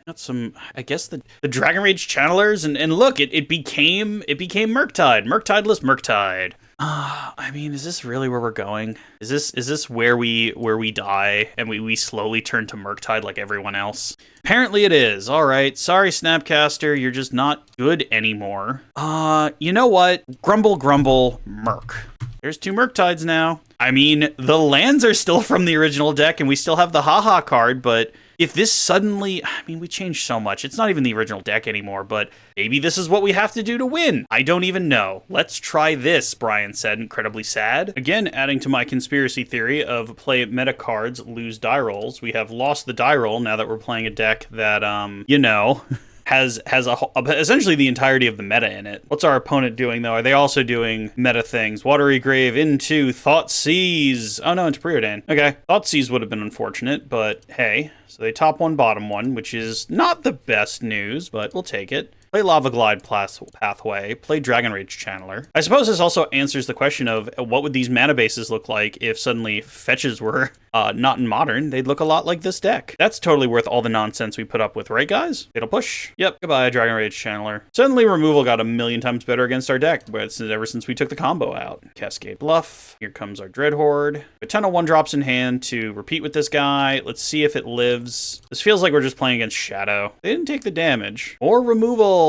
Got some, I guess, the Dragon Rage Channelers, and look, it became Murktide. Murktideless Murktide. I mean, is this really where we're going? Is this where we die and we slowly turn to Murktide like everyone else? Apparently it is. All right. Sorry, Snapcaster. You're just not good anymore. You know what? Grumble, grumble, Murk. There's 2 Murktides now. I mean, the lands are still from the original deck, and we still have the haha card, but if this suddenly, I mean, we changed so much. It's not even the original deck anymore, but maybe this is what we have to do to win. I don't even know. Let's try this, Brian said, incredibly sad. Again, adding to my conspiracy theory of play meta cards, lose die rolls. We have lost the die roll now that we're playing a deck that, has essentially the entirety of the meta in it. What's our opponent doing, though? Are they also doing meta things? Watery Grave into Thoughtseize. Oh, no, into Preordain. Okay. Thoughtseize would have been unfortunate, but hey. So they top 1, bottom 1, which is not the best news, but we'll take it. Play Lava Glide Pathway, play Dragon Rage Channeler. I suppose this also answers the question of what would these mana bases look like if suddenly fetches were not in Modern. They'd look a lot like this deck. That's totally worth all the nonsense we put up with, right, guys? It'll push. Yep, goodbye, Dragon Rage Channeler. Suddenly removal got a million times better against our deck, but ever since we took the combo out. Cascade Bluff. Here comes our Dreadhorde. A ton of 1-drops in hand to repeat with this guy. Let's see if it lives. This feels like we're just playing against Shadow. They didn't take the damage. Or removal.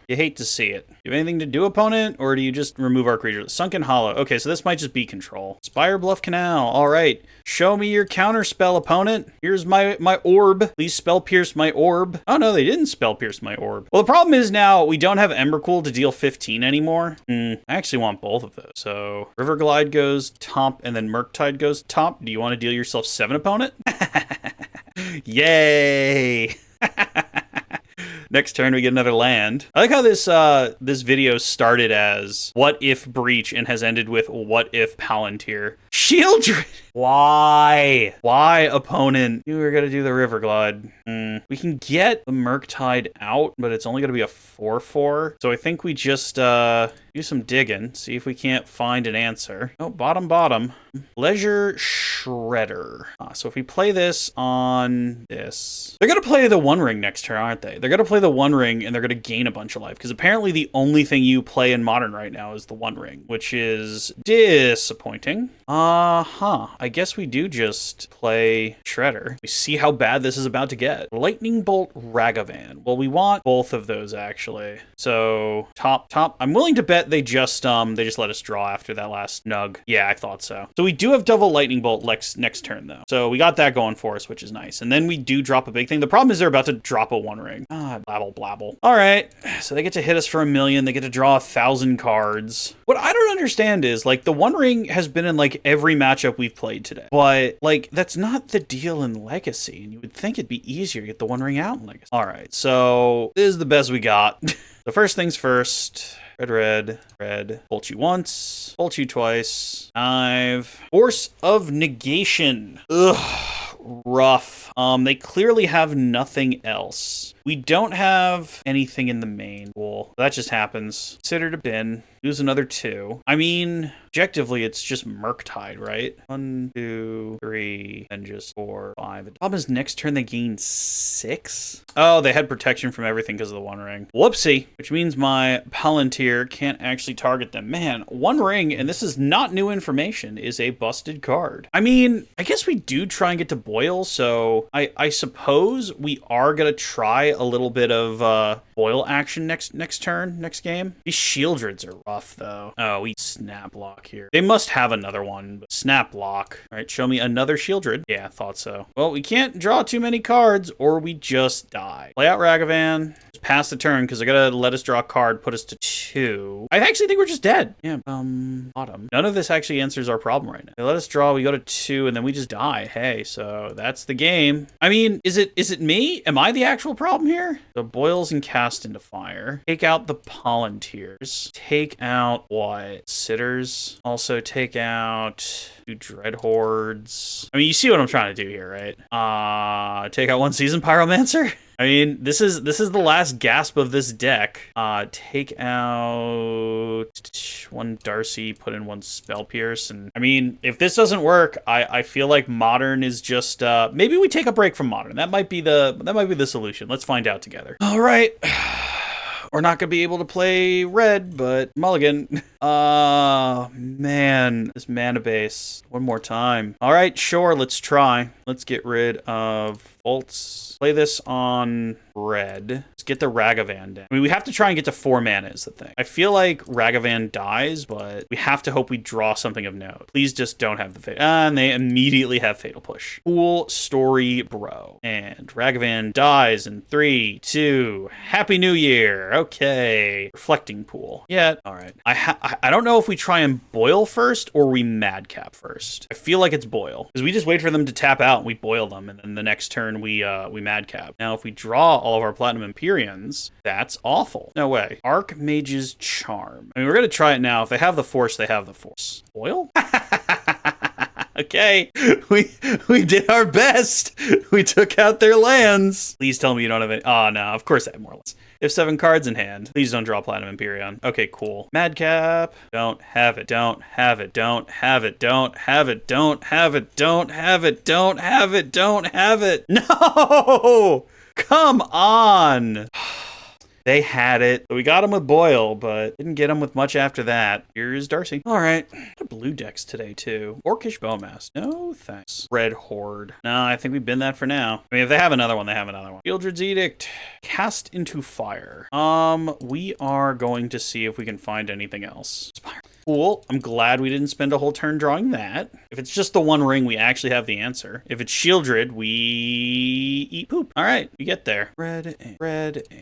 You hate to see it. You have anything to do, opponent, or do you just remove our creature? Sunken Hollow. Okay, so this might just be control. Spire Bluff Canal. All right. Show me your counter spell, opponent. Here's my orb. Please spell pierce my orb. Oh, no, they didn't spell pierce my orb. Well, the problem is now we don't have Embercool to deal 15 anymore. I actually want both of those. So River Glide goes top, and then Murktide goes top. Do you want to deal yourself 7, opponent? Yay! Next turn, we get another land. I like how this video started as what if Breach and has ended with what if Palantir. Shield. Why? Why, opponent? You were gonna do the River Glide. We can get the Murktide out, but it's only gonna be a 4/4. So I think we just do some digging, see if we can't find an answer. Oh, bottom. Leisure Shredder. So if we play this on this, they're gonna play the One Ring next turn, aren't they? They're gonna play the One Ring and they're gonna gain a bunch of life, because apparently the only thing you play in Modern right now is the One Ring, which is disappointing. I guess we do just play Shredder. We see how bad this is about to get. Lightning Bolt Ragavan. Well, we want both of those, actually. So top. I'm willing to bet they just let us draw after that last nug. Yeah, I thought so. So we do have double Lightning Bolt next turn, though. So we got that going for us, which is nice. And then we do drop a big thing. The problem is they're about to drop a One Ring. Blabble. All right. So they get to hit us for 1 million. They get to draw 1,000 cards. What I don't understand is, like, the One Ring has been in, like, every matchup we've played today. But, like, that's not the deal in Legacy. And you would think it'd be easier to get the One Ring out in Legacy. All right. So this is the best we got. The first things first. Red. Bolt you once. Bolt you twice. 5. Force of Negation. Ugh. Rough. They clearly have nothing else. We don't have anything in the main pool. That just happens. Consider to bin. Lose another 2. I mean, objectively, it's just Murktide, right? 1, 2, 3, and just 4, 5. The problem is next turn they gain 6. Oh, they had protection from everything because of the One Ring. Whoopsie, which means my Palantir can't actually target them. Man, One Ring, and this is not new information, is a busted card. I mean, I guess we do try and get to Boil, so I suppose we are going to try a little bit of Boil action next turn, next game. These Shieldreds are rough, though. Oh, we Snap Lock here. They must have another one, but Snap Lock. All right, show me another Shieldred. Yeah, thought so. Well, we can't draw too many cards, or we just die. Play out Ragavan. Pass the turn because they're gonna let us draw a card, put us to 2. I actually think we're just dead. Yeah, bottom. None of this actually answers our problem right now. They let us draw, we go to 2, and then we just die. Hey, so that's the game. I mean, is it me? Am I the actual problem here? The Boils and Cast into Fire. Take out the Palantirs. Take out what? Sitters. Also take out 2 Dread Hordes. I mean, you see what I'm trying to do here, right? Take out 1 Seasoned Pyromancer. I mean, this is the last gasp of this deck. Take out 1 Darcy, put in 1 Spell Pierce, and I mean, if this doesn't work, I feel like Modern is just maybe we take a break from Modern. That might be the solution. Let's find out together. All right. We're not going to be able to play red, but mulligan. Man, this mana base. One more time. All right, sure, let's try. Let's get rid of Bolts. Play this on red. Let's get the Ragavan down. I mean, we have to try and get to 4 mana is the thing. I feel like Ragavan dies, but we have to hope we draw something of note. Please just don't have the Fatal. And they immediately have Fatal Push. Cool story, bro. And Ragavan dies in 3, 2, Happy New Year. Okay. Reflecting Pool. Yeah, all right. I don't know if we try and Boil first or we Madcap first. I feel like it's Boil. Because we just wait for them to tap out and we Boil them, and then the next turn we Madcap. Now, if we draw all of our Platinum Empyreans, that's awful. No way. Archmage's Charm. I mean, we're going to try it now. If they have the Force, they have the Force. Boil? Okay, we did our best. We took out their lands. Please tell me you don't have any. Oh, no, of course I have more lands. They have 7 cards in hand. Please don't draw Platinum Empyrean. Okay, cool. Madcap. Don't have it. Don't have it. Don't have it. Don't have it. Don't have it. Don't have it. Don't have it. Don't have it. No! Come on. They had it. We got him with Boil, but didn't get him with much after that. Here's Darcy. All right. Blue decks today, too. Orcish Bowmaster. No, thanks. Red Horde. No, I think we've been that for now. I mean, if they have another one, they have another one. Shieldred's Edict. Cast into Fire. We are going to see if we can find anything else. Spire. Cool. I'm glad we didn't spend a whole turn drawing that. If it's just the One Ring, we actually have the answer. If it's Shieldred, we eat poop. All right, we get there. Red,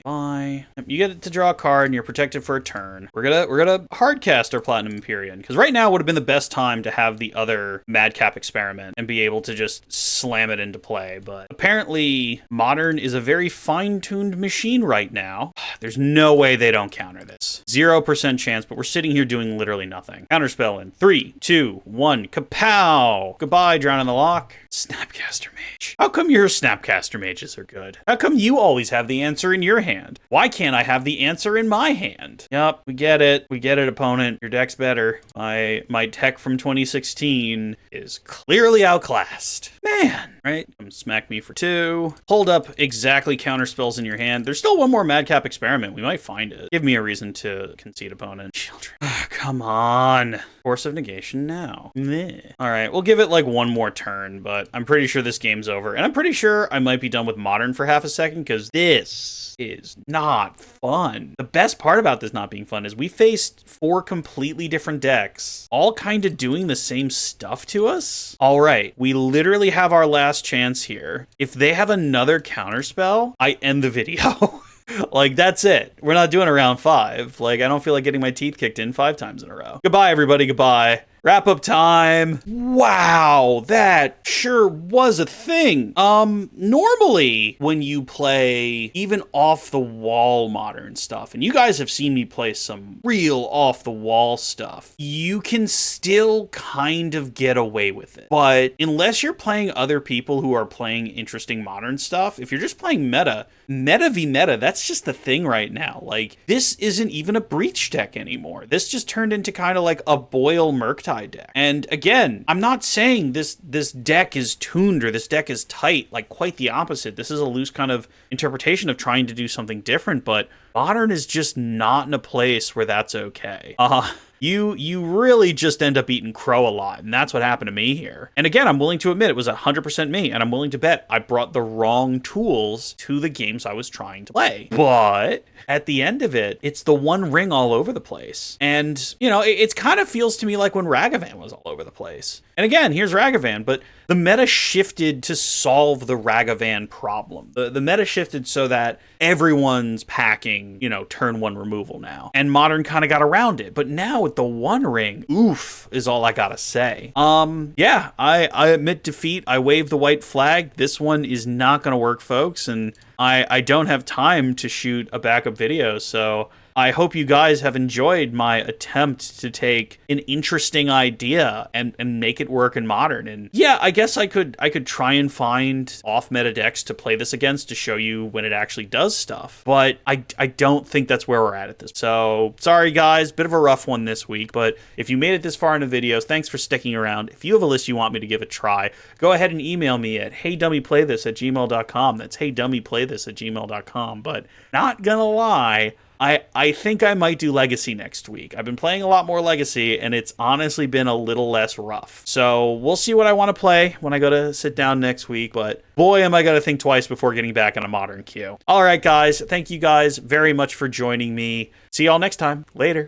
buy. You get to draw a card, and you're protected for a turn. We're gonna hardcast our Platinum Empyrean, because right now would have been the best time to have the other Madcap experiment and be able to just slam it into play. But apparently, Modern is a very fine-tuned machine right now. There's no way they don't counter this. 0% chance, but we're sitting here doing literally nothing. Counterspell in 3, 2, 1. Kapow! Goodbye, Drown in the Lock. Snapcaster Mage. How come your Snapcaster Mages are good? How come you always have the answer in your hand? Why can't I have the answer in my hand? Yup, we get it. We get it, opponent. Your deck's better. My tech from 2016 is clearly outclassed. Man, right? Come smack me for 2. Hold up exactly counterspells in your hand. There's still one more Madcap experiment. We might find it. Give me a reason to concede, opponent. Children. Come on. Force of Negation now. Meh. All right, we'll give it like one more turn, but I'm pretty sure this game's over. And I'm pretty sure I might be done with Modern for half a second, because this is not fun. The best part about this not being fun is we faced 4 completely different decks, all kind of doing the same stuff to us. All right, we literally have our last chance here. If they have another counterspell, I end the video. Like, that's it. We're not doing a round 5. Like, I don't feel like getting my teeth kicked in 5 times in a row. Goodbye, everybody. Goodbye. Wrap up time. Wow, that sure was a thing. Normally when you play even off the wall modern stuff, and you guys have seen me play some real off the wall stuff, you can still kind of get away with it. But unless you're playing other people who are playing interesting modern stuff, if you're just playing meta v meta, that's just the thing right now. Like, this isn't even a Breach deck anymore. This just turned into kind of like a Boyle Murktide deck. And again, I'm not saying this deck is tuned or this deck is tight, like quite the opposite. This is a loose kind of interpretation of trying to do something different, but Modern is just not in a place where that's okay. You really just end up eating crow a lot, and that's what happened to me here. And again, I'm willing to admit it was 100% me, and I'm willing to bet I brought the wrong tools to the games I was trying to play. But at the end of it, it's the one ring all over the place. And, you know, it kind of feels to me like when Ragavan was all over the place. And again, here's Ragavan, but the meta shifted to solve the Ragavan problem. The meta shifted so that everyone's packing, you know, turn one removal now. And Modern kind of got around it. But now with the one ring, oof, is all I gotta say. Yeah, I admit defeat. I wave the white flag. This one is not gonna work, folks. And I don't have time to shoot a backup video, so I hope you guys have enjoyed my attempt to take an interesting idea and make it work in Modern. And yeah, I guess I could try and find off-meta decks to play this against to show you when it actually does stuff. But I don't think that's where we're at this. So sorry guys, bit of a rough one this week, but if you made it this far in the videos, thanks for sticking around. If you have a list you want me to give a try, go ahead and email me at heydummyplaythis@gmail.com. That's heydummyplaythis@gmail.com. But not gonna lie, I think I might do Legacy next week. I've been playing a lot more Legacy, and it's honestly been a little less rough. So we'll see what I want to play when I go to sit down next week, but boy, am I going to think twice before getting back on a Modern queue. All right, guys. Thank you guys very much for joining me. See y'all next time. Later.